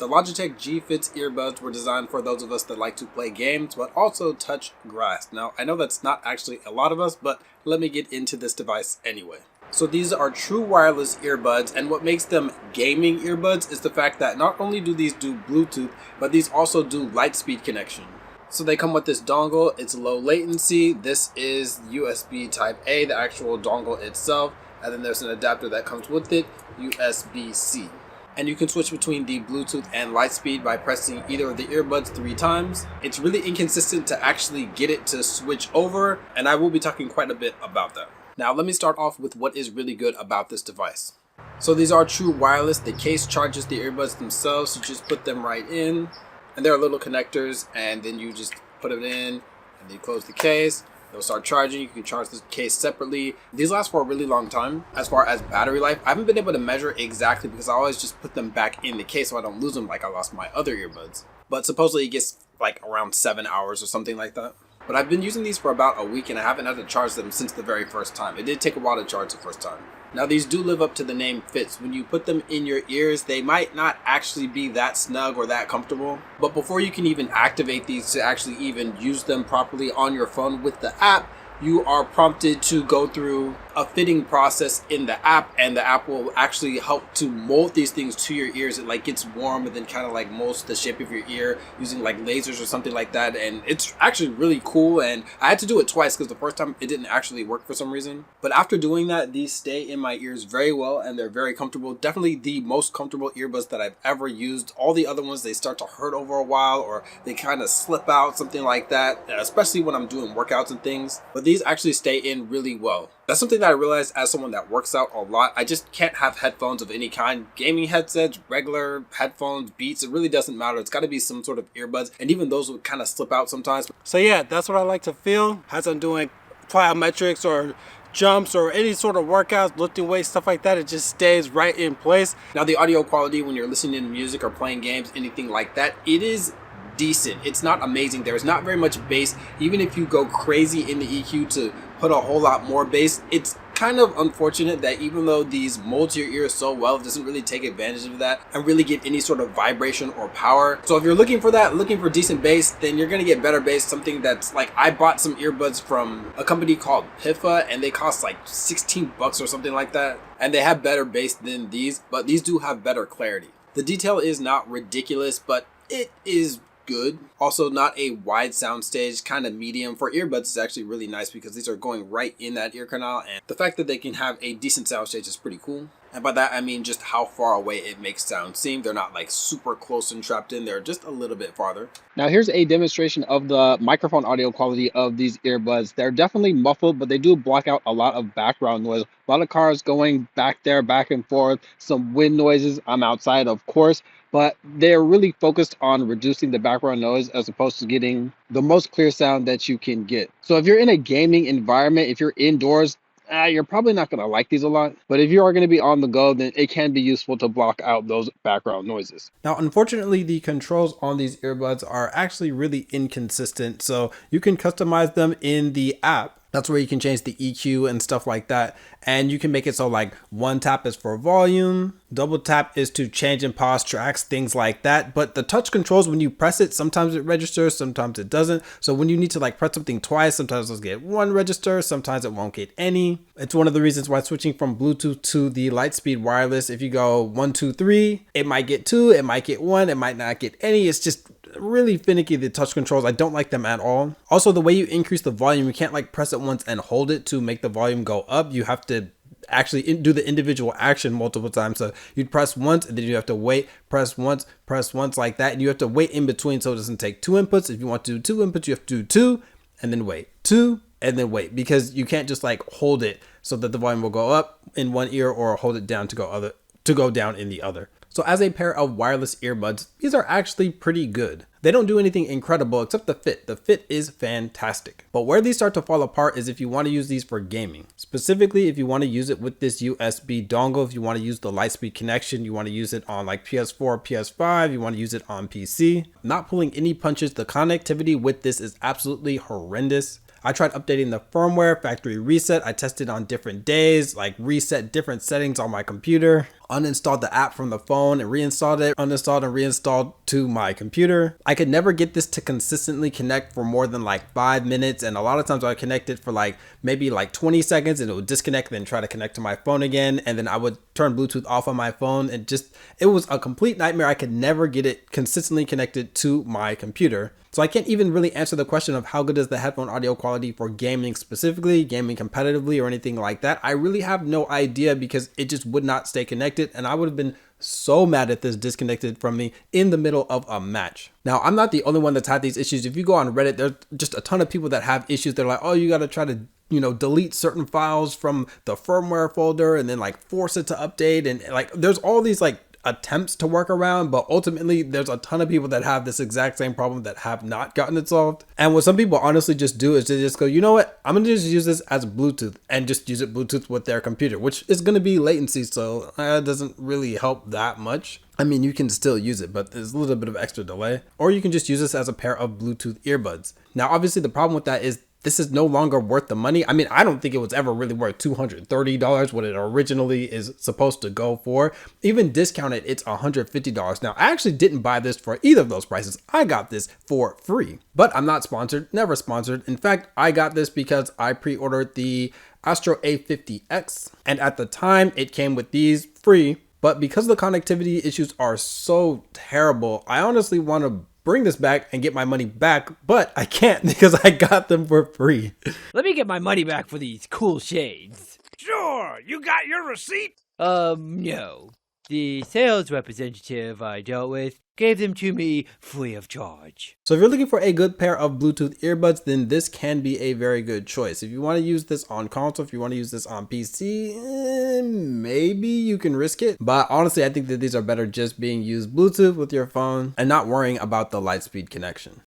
The Logitech G Fits earbuds were designed for those of us that like to play games, but also touch grass. Now, I know that's not actually a lot of us, but let me get into this device anyway. So these are true wireless earbuds, and what makes them gaming earbuds is the fact that not only do these do Bluetooth, but these also do Lightspeed connection. So they come with this dongle, it's low latency, this is USB type A, the actual dongle itself, and then there's an adapter that comes with it, USB-C. And you can switch between the Bluetooth and Lightspeed by pressing either of the earbuds 3 times. It's really inconsistent to actually get it to switch over, and I will be talking quite a bit about that. Now let me start off with what is really good about this device. So these are true wireless. The case charges the earbuds themselves, so just put them right in. And there are little connectors, and then you just put it in, and then you close the case. They'll start charging. You can charge the case separately. These last for a really long time. As far as battery life, I haven't been able to measure exactly because I always just put them back in the case so I don't lose them like I lost my other earbuds. But supposedly it gets like around 7 hours or something like that. But I've been using these for about a week and I haven't had to charge them since the very first time. It did take a while to charge the first time. Now these do live up to the name fits. When you put them in your ears, they might not actually be that snug or that comfortable. But before you can even activate these to actually even use them properly on your phone with the app, you are prompted to go through a fitting process in the app, and the app will actually help to mold these things to your ears. It like gets warm and then kind of like molds the shape of your ear using like lasers or something like that, and it's actually really cool. And I had to do it twice because the first time it didn't actually work for some reason, but after doing that, these stay in my ears very well and they're very comfortable. Definitely the most comfortable earbuds that I've ever used. All the other ones, they start to hurt over a while or they kind of slip out, something like that, especially when I'm doing workouts and things, but these actually stay in really well. That's something that I realized as someone that works out a lot. I just can't have headphones of any kind. Gaming headsets, regular headphones, Beats, it really doesn't matter. It's got to be some sort of earbuds, and even those would kind of slip out sometimes. So yeah, that's what I like to feel as I'm doing plyometrics or jumps or any sort of workouts, lifting weights, stuff like that. It just stays right in place. Now the audio quality when you're listening to music or playing games, anything like that, it is decent. It's not amazing. There's not very much bass. Even if you go crazy in the EQ to put a whole lot more bass, it's kind of unfortunate that even though these mold your ears so well, it doesn't really take advantage of that and really get any sort of vibration or power. So if you're looking for that, looking for decent bass, then you're gonna get better bass. Something that's like, I bought some earbuds from a company called Piffa and they cost like 16 bucks or something like that, and they have better bass than these, but these do have better clarity. The detail is not ridiculous, but it is good. Also not a wide soundstage, kind of medium. For earbuds is actually really nice because these are going right in that ear canal, and the fact that they can have a decent soundstage is pretty cool. And by that I mean just how far away it makes sound seem. They're not like super close and trapped in, they're just a little bit farther. Now here's a demonstration of the microphone audio quality of these earbuds. They're definitely muffled, but they do block out a lot of background noise. A lot of cars going back there, back and forth, some wind noises. I'm outside, of course, but they're really focused on reducing the background noise as opposed to getting the most clear sound that you can get. So if you're in a gaming environment, if you're indoors, you're probably not going to like these a lot, but if you are going to be on the go, then it can be useful to block out those background noises. Now, unfortunately, the controls on these earbuds are actually really inconsistent, so you can customize them in the app. That's where you can change the EQ and stuff like that. And you can make it so like one tap is for volume, double tap is to change and pause tracks, things like that. But the touch controls, when you press it, sometimes it registers, sometimes it doesn't. So when you need to like press something twice, sometimes it'll get one register, sometimes it won't get any. It's one of the reasons why switching from Bluetooth to the Lightspeed wireless, if you go 1, 2, 3, it might get 2, it might get 1, it might not get any. It's just really finicky, the touch controls. I don't like them at all. Also, the way you increase the volume, you can't like press it once and hold it to make the volume go up. You have to actually do the individual action multiple times. So you'd press once and then you have to wait, press once like that, and you have to wait in between so it doesn't take 2 inputs. If you want to do 2 inputs, you have to do 2 and then wait, 2 and then wait, because you can't just like hold it so that the volume will go up in one ear or hold it down to go down in the other. So as a pair of wireless earbuds, these are actually pretty good. They don't do anything incredible except the fit. The fit is fantastic. But where these start to fall apart is if you want to use these for gaming. Specifically, if you want to use it with this USB dongle, if you want to use the Lightspeed connection, you want to use it on like PS4, PS5, you want to use it on PC. Not pulling any punches. The connectivity with this is absolutely horrendous. I tried updating the firmware, factory reset. I tested on different days, like reset different settings on my computer, uninstalled the app from the phone and reinstalled it, uninstalled and reinstalled to my computer. I could never get this to consistently connect for more than like 5 minutes. And a lot of times I would connect it for like maybe like 20 seconds and it would disconnect, then try to connect to my phone again. And then I would turn Bluetooth off on my phone. And it was a complete nightmare. I could never get it consistently connected to my computer. So I can't even really answer the question of how good is the headphone audio quality for gaming specifically, gaming competitively, or anything like that. I really have no idea because it just would not stay connected, and I would have been so mad if this disconnected from me in the middle of a match. Now, I'm not the only one that's had these issues. If you go on Reddit, there's just a ton of people that have issues. They're like, oh, you got to try to delete certain files from the firmware folder and then like force it to update. And like, there's all these like attempts to work around, but ultimately there's a ton of people that have this exact same problem that have not gotten it solved. And what some people honestly just do is they just go, you know what, I'm gonna just use this as Bluetooth and just use it Bluetooth with their computer, which is gonna be latency, so it doesn't really help that much. I mean, you can still use it, but there's a little bit of extra delay. Or you can just use this as a pair of Bluetooth earbuds. Now, obviously the problem with that is this is no longer worth the money. I mean, I don't think it was ever really worth $230, what it originally is supposed to go for. Even discounted, it's $150. Now, I actually didn't buy this for either of those prices. I got this for free, but I'm not sponsored, never sponsored. In fact, I got this because I pre-ordered the Astro A50X, and at the time it came with these free, but because the connectivity issues are so terrible, I honestly want to bring this back and get my money back, but I can't because I got them for free. Let me get my money back for these cool shades. Sure, you got your receipt? No. The sales representative I dealt with gave them to me free of charge. So if you're looking for a good pair of Bluetooth earbuds, then this can be a very good choice. If you want to use this on console, if you want to use this on PC, maybe you can risk it. But honestly, I think that these are better just being used Bluetooth with your phone and not worrying about the Lightspeed connection.